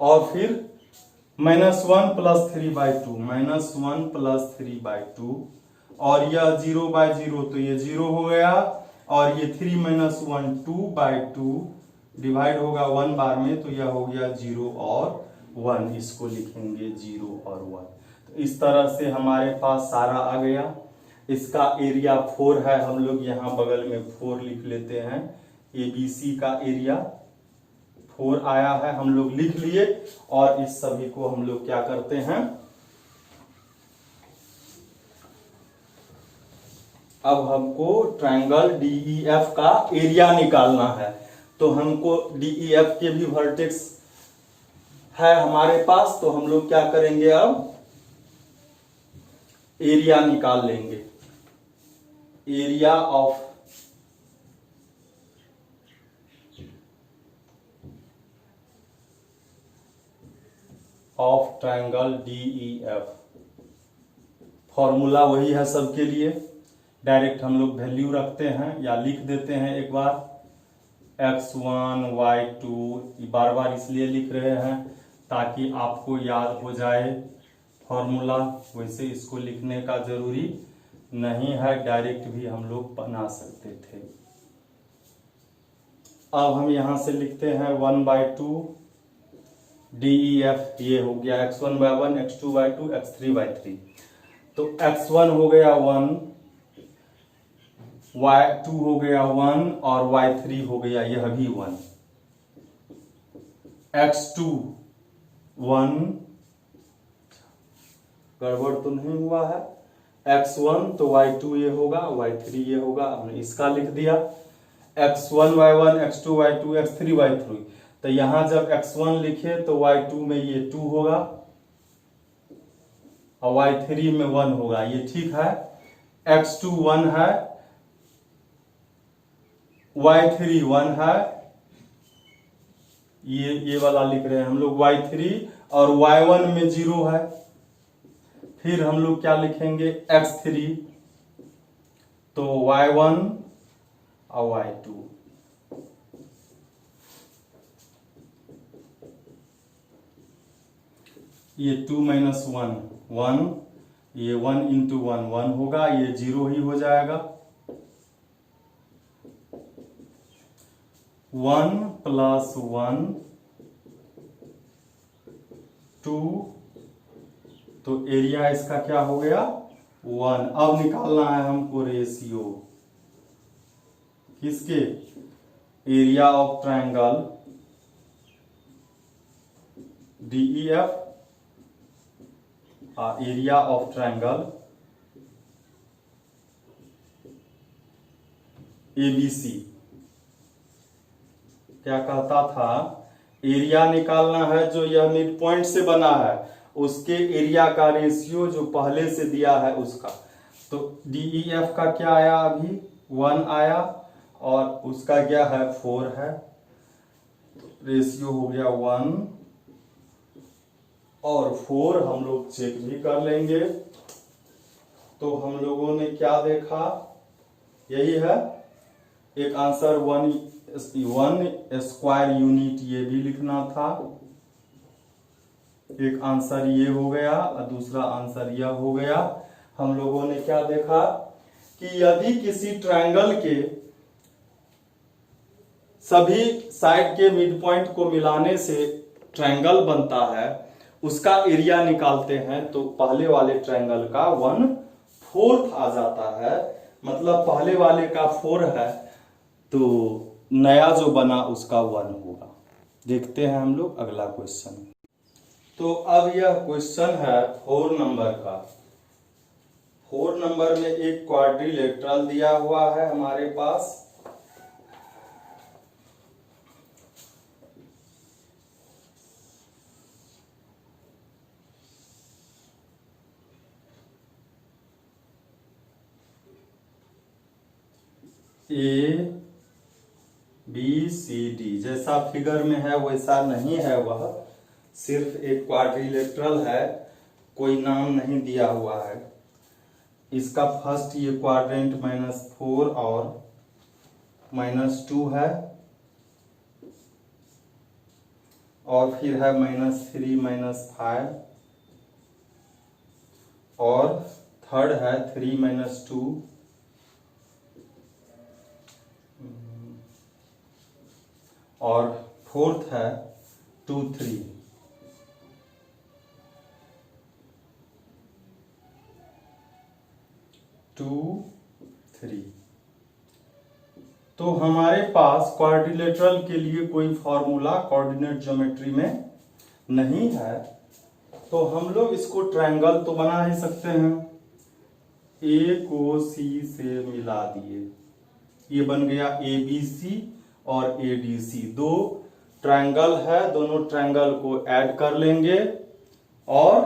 [SPEAKER 1] और फिर -1 प्लस 3/2, -1 प्लस 3/2 और यह 0/0, तो ये 0 हो गया और ये 3 - 1 2/2 डिवाइड होगा 1 बार में, तो यह हो गया 0 और 1, इसको लिखेंगे 0 और 1। तो इस तरह से हमारे पास सारा आ गया। इसका एरिया 4 है, हम लोग यहाँ बगल में 4 लिख लेते हैं। ABC का एरिया 4 आया है, हम लोग लिख लिए। और इस सभी को हम लोग क्या करते हैं, अब हमको ट्रायंगल DEF का एरिया निकालना है। तो हमको DEF के भी वर्टेक्स है हमारे पास, तो हम लोग क्या करेंगे, अब एरिया निकाल लेंगे। Area of triangle DEF, formula वही है सबके लिए, डायरेक्ट हम लोग वैल्यू रखते हैं या लिख देते हैं एक बार। x1 y2 बार बार इसलिए लिख रहे हैं ताकि आपको याद हो जाए फॉर्मूला, वैसे इसको लिखने का जरूरी नहीं है, डायरेक्ट भी हम लोग बना सकते थे। अब हम यहां से लिखते हैं 1/2 DEF, ये हो गया x1/1, x2/2, x3/3। तो x1 हो गया 1, y2 हो गया 1 और y3 हो गया यह भी 1, x2 1, गड़बड़ तो नहीं हुआ है, x1 तो y2 ये होगा, y3 ये होगा, हमने इसका लिख दिया। x1y1, x2y2, x3y3, तो यहां जब x1 लिखे तो y2 में ये 2 होगा और y3 में 1 होगा, ये ठीक है। x2 1 है, y3 1 है, ये वाला लिख रहे हैं हम लोग y3, और y1 में 0 है। फिर हम लोग क्या लिखेंगे, x3, तो y1 और y2, ये 2 - 1 1, ये 1 × 1 1 होगा, ये 0 ही हो जाएगा। 1 + 1 2, तो एरिया इसका क्या हो गया 1। अब निकालना है हमको रेशियो किसके, area of triangle DEF area of triangle ABC। क्या कहता था, एरिया निकालना है जो यह मिड पॉइंट से बना है, उसके एरिया का रेशियो जो पहले से दिया है उसका। तो DEF का क्या आया, अभी 1 आया और उसका क्या है 4 है, तो रेशियो हो गया 1 और 4, हम लोग चेक भी कर लेंगे। तो हम लोगों ने क्या देखा, यही है एक आंसर 1 स्क्वायर यूनिट, ये भी लिखना था। एक आंसर ये हो गया और दूसरा आंसर यह हो गया। हम लोगों ने क्या देखा कि यदि किसी ट्रायंगल के सभी साइड के मिड पॉइंट को मिलाने से ट्रायंगल बनता है, उसका एरिया निकालते हैं, तो पहले वाले ट्रायंगल का 1/4 आ जाता है, मतलब पहले वाले का 4 है तो नया जो बना उसका 1 होगा। देखते हैं हम लोग अगला क्वेश्चन। तो अब यह क्वेश्चन है 4 नंबर का। 4 नंबर में एक क्वाड्रिलेटरल दिया हुआ है हमारे पास। ABCD जैसा फिगर में है वैसा नहीं है, वह सिर्फ एक क्वाड्रिलेटरल है, कोई नाम नहीं दिया हुआ है। इसका फर्स्ट ये क्वाड्रेंट -4 और -2 है, और फिर है -3 -5, और थर्ड है 3 -2, और फोर्थ है 2 3। तो हमारे पास क्वाड्रिलेटरल के लिए कोई फॉर्मूला कोऑर्डिनेट ज्योमेट्री में नहीं है, तो हम लोग इसको ट्रायंगल तो बना ही सकते हैं। ए को सी से मिला दिए, ये बन गया ABC और ADC, दो ट्रायंगल है, दोनों ट्रायंगल को ऐड कर लेंगे, और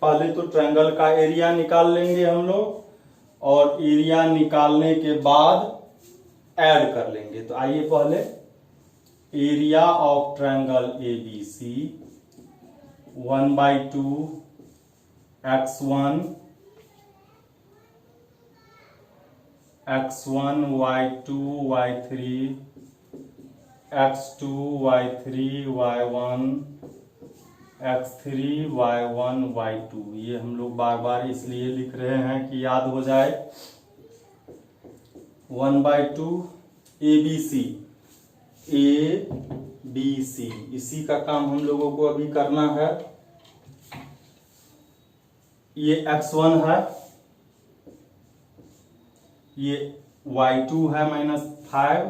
[SPEAKER 1] पहले तो ट्रायंगल का एरिया निकाल लेंगे हम लोग, और एरिया निकालने के बाद ऐड कर लेंगे। तो आइए पहले area of triangle ABC 1/2 x1 y2 y3 x2 y3 y1 x3 y1 y2, ये हम लोग बार बार इसलिए लिख रहे हैं कि याद हो जाए। 1/2 ABC, इसी का काम हम लोगों को अभी करना है। ये x1 है, ये y2 है -5,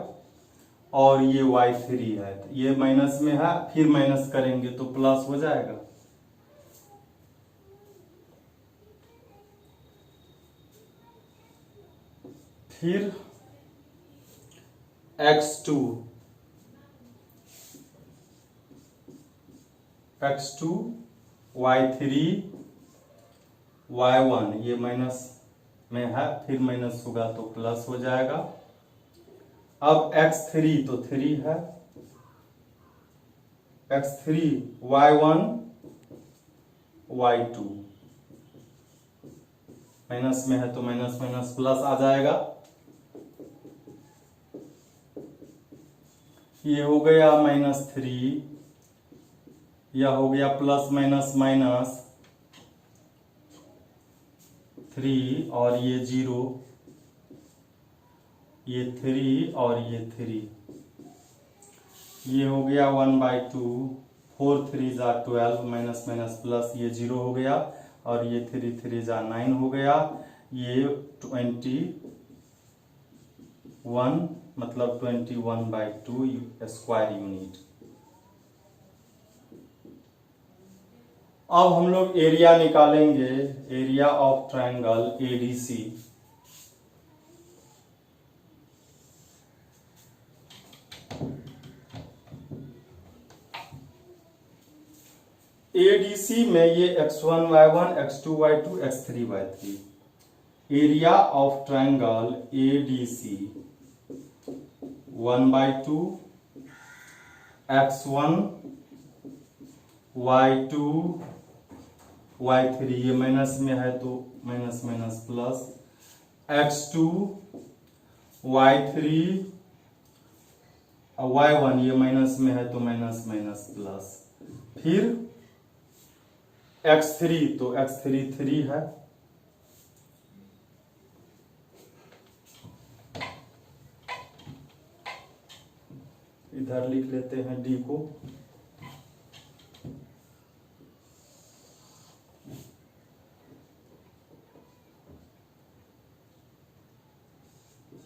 [SPEAKER 1] और ये y3 है, ये माइनस में है, फिर माइनस करेंगे तो प्लस हो जाएगा। फिर x2 y3 y1, ये माइनस में है, फिर माइनस होगा तो प्लस हो जाएगा। अब x3 तो 3 है, x3 y1 y2, माइनस में है तो माइनस माइनस प्लस आ जाएगा। ये हो गया -3, यह हो गया प्लस माइनस माइनस 3, और ये 0, ये 3 और ये 3, ये हो गया 1/2, 4 3 जा 12, माइनस माइनस प्लस, ये 0 हो गया, और ये 3 3 जा 9 हो गया, ये 21, मतलब 21/2 स्क्वायर यूनिट। अब हम लोग एरिया निकालेंगे, area of triangle ADC। ADC में ये x1 y1 x2 y2 x3 y3, area of triangle ADC 1/2 x1 y2 y3, ये माइनस में है तो minus minus plus, x2 y3 y1, ये माइनस में है तो माइनस माइनस प्लस, फिर x3 तो x3 3 है, इधर लिख लेते हैं D को।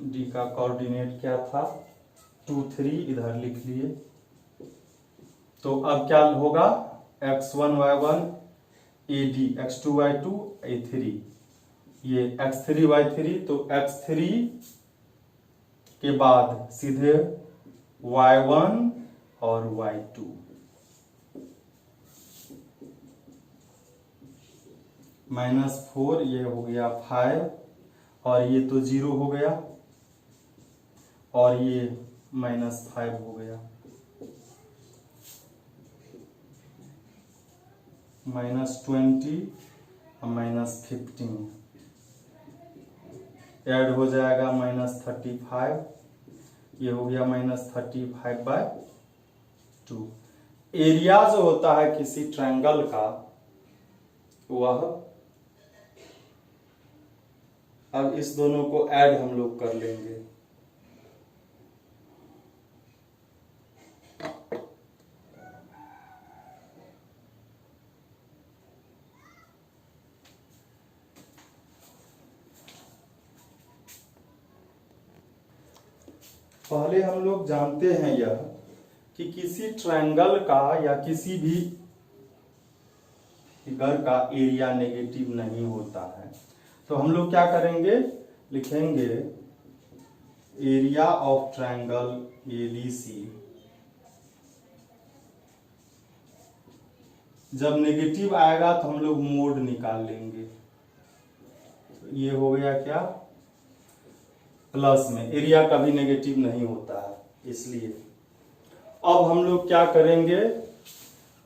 [SPEAKER 1] D का कोऑर्डिनेट क्या था, 2 3, इधर लिख लिए। तो अब क्या होगा, x1 y1 AD x2y2 A3, ये x3y3, तो x3 के बाद सीधे y1 और y2, -4 ये हो गया 5, और ये तो 0 हो गया, और ये -5 हो गया, -20 और -15 ऐड हो जाएगा -35, ये हो गया -35/2। एरिया जो होता है किसी ट्रायंगल का, वह, अब इस दोनों को ऐड हम लोग कर लेंगे। पहले हम लोग जानते हैं यह कि किसी ट्रायंगल का या किसी भी फिगर का एरिया नेगेटिव नहीं होता है। तो हम लोग क्या करेंगे, लिखेंगे एरिया ऑफ ट्रायंगल ABC जब नेगेटिव आएगा तो हम लोग मोड निकाल लेंगे। तो ये हो गया क्या, प्लस में, एरिया कभी नेगेटिव नहीं होता है इसलिए। अब हम लोग क्या करेंगे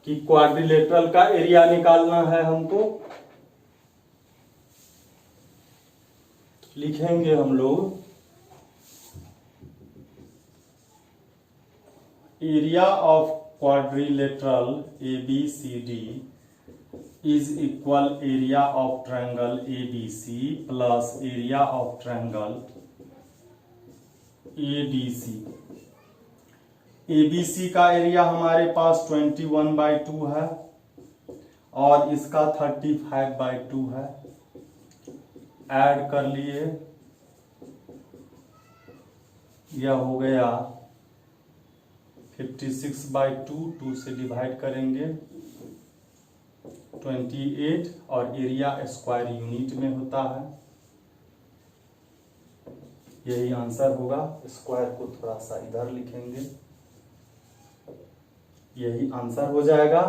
[SPEAKER 1] कि क्वाड्रिलेटरल का एरिया निकालना है हमको। लिखेंगे हम लोग area of quadrilateral ABCD is equal area of triangle ABC plus area of triangle ADC। ABC का एरिया हमारे पास 21/2 है और इसका 35/2 है, ऐड कर लिए, यह हो गया 56/2, 2 से डिवाइड करेंगे 28, और एरिया स्क्वायर यूनिट में होता है, यही आंसर होगा। स्क्वायर को थोड़ा सा इधर लिखेंगे, यही आंसर हो जाएगा।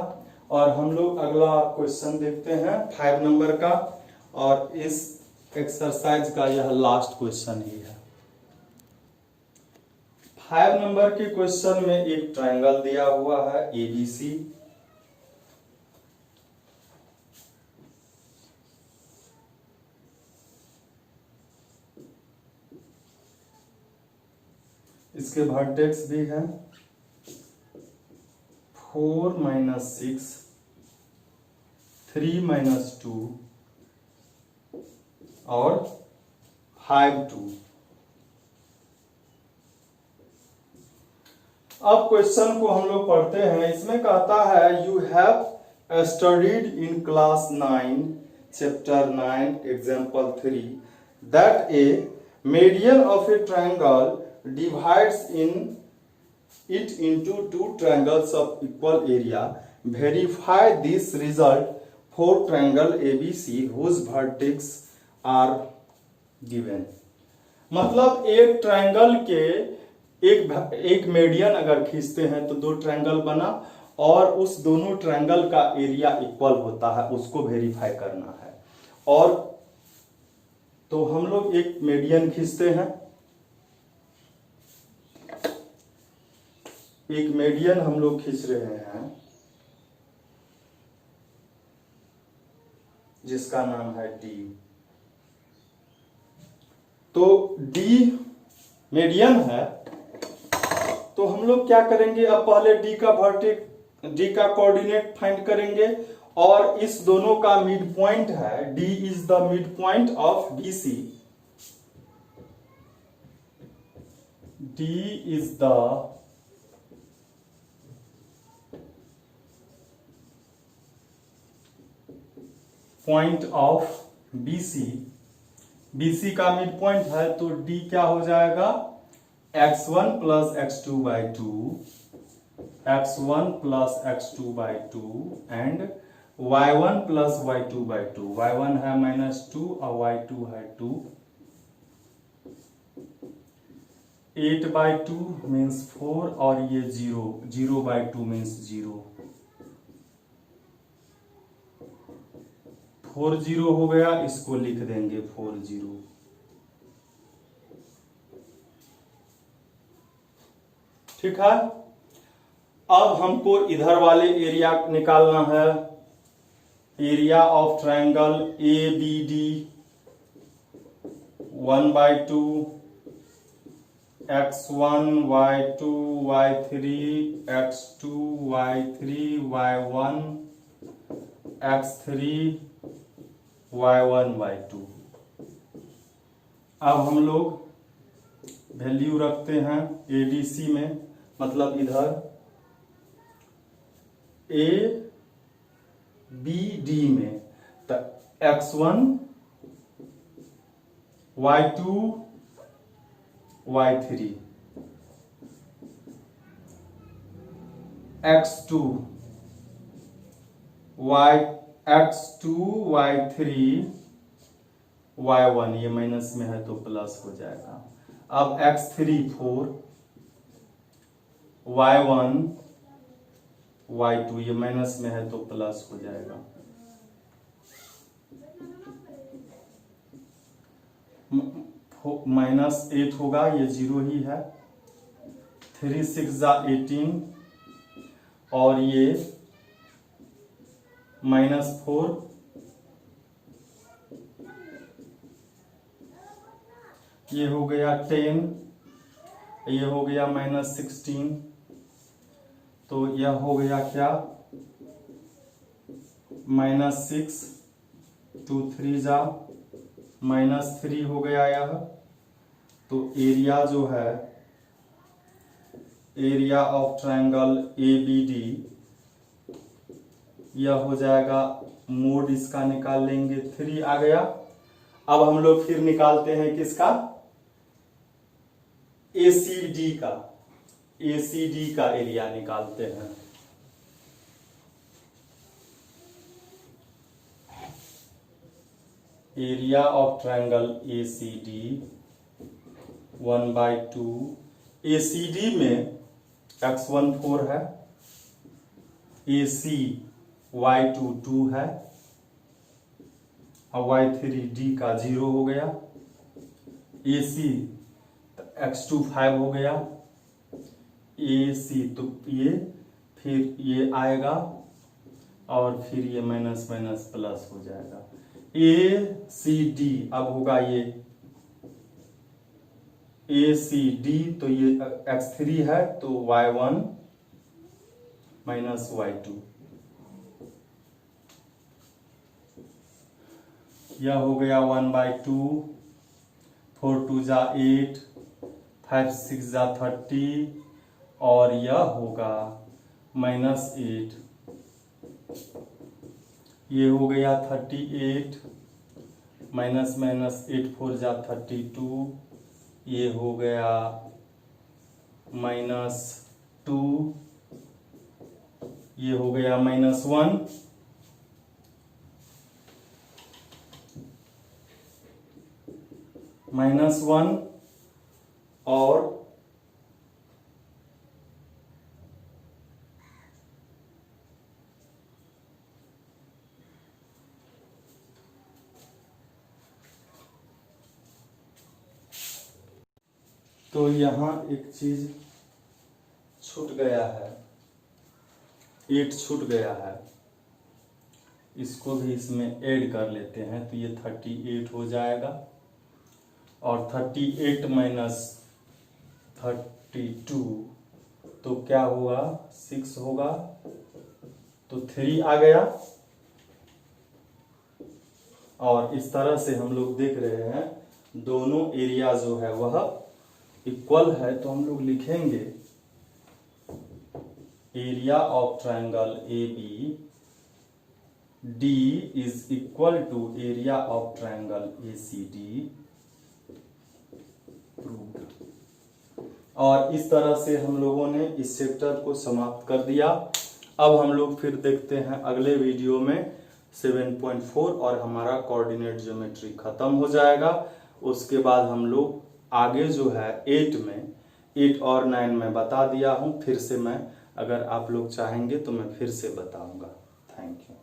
[SPEAKER 1] और हम लोग अगला क्वेश्चन देखते हैं 5 नंबर का, और इस एक्सरसाइज का यह लास्ट क्वेश्चन ही है। 5 नंबर के क्वेश्चन में एक ट्रायंगल दिया हुआ है ABC, इसके वर्टेक्स भी हैं 4 - 6, 3 - 2 और 5 2। अब क्वेश्चन को हम लोग पढ़ते हैं। इसमें कहता है you have studied in class 9 chapter 9 example 3 that A median of a triangle divides it into two triangles of equal area. Verify this result for triangle ABC whose vertex are given। मतलब एक triangle के एक median अगर खींचते हैं तो 2 triangle बना, और उस दोनों ट्रायंगल का एरिया इक्वल होता है, उसको वेरीफाई करना है। और तो हम लोग एक मीडियन खींचते हैं, एक मीडियन हम लोग खींच रहे हैं जिसका नाम है D। तो D मीडियन है, तो हम लोग क्या करेंगे, अब पहले D का कोऑर्डिनेट फाइंड करेंगे, और इस दोनों का मिड पॉइंट है, D is the mid point of BC, D is the point of BC का मिड पॉइंट है, तो D क्या हो जाएगा, x1 + x2/2, x1 + x2/2 and y1 plus y2/2, y1 है -2 और y2 है 2, 8/2 मीन्स 4 और ये 0, 0/2 मीन्स 0, 4 0 हो गया, इसको लिख देंगे 4 0। ठीक है। अब हमको इधर वाले एरिया निकालना है, area of triangle ABD 1/2 x1 y2 y3 x2 y3 y1 x3 y1 y2। अब हम लोग वैल्यू रखते हैं ADC में, मतलब इधर ABD में, तो x1 y2 y3 x2 y3 y1, ये माइनस में है तो प्लस हो जाएगा। अब x3 4 y1 y2, ये माइनस में है तो प्लस हो जाएगा। -8 होगा, ये 0 ही है, 3 6 18 और ये -4, ये हो गया 10, ये हो गया -16, तो यह हो गया क्या, -6, 2 3 -3 हो गया यह। तो एरिया जो है, एरिया ऑफ ट्रायंगल ABD, यह हो जाएगा, मोड इसका निकाल लेंगे, 3 आ गया। अब हम लोग फिर निकालते हैं किसका, ACD का एरिया निकालते हैं। Area of triangle ACD 1/2, ACD में x1 4 है, AC y2 2 है और y3D का 0 हो गया, AC x2 5 हो गया, AC तो ये फिर ये आएगा और फिर ये माइनस माइनस प्लस हो जाएगा। ACD अब होगा ये ACD, तो ये x3 है तो y1 माइनस y2, यह हो गया 1/2, 4 2 8, 5 6 30 और यह होगा -8, ये हो गया 38, माइनस माइनस 8 4 32, ये हो गया -2, ये हो गया -1, -1 और तो यहाँ एक चीज छूट गया है, 8 छूट गया है, इसको भी इसमें ऐड कर लेते हैं तो ये 38 हो जाएगा और 38 माइनस 32 तो क्या होगा 6 होगा, तो 3 आ गया। और इस तरह से हम लोग देख रहे हैं दोनों एरिया जो है वह इक्वल है, तो हम लोग लिखेंगे area of triangle AB D is equal to area of triangle ACD proved. और इस तरह से हम लोगों ने इस चैप्टर को समाप्त कर दिया। अब हम लोग फिर देखते हैं अगले वीडियो में 7.4 और हमारा कोऑर्डिनेट ज्योमेट्री खत्म हो जाएगा। उसके बाद हम लोग आगे जो है 8 और 9 में बता दिया हूँ, फिर से मैं अगर आप लोग चाहेंगे तो मैं फिर से बताऊंगा। Thank you.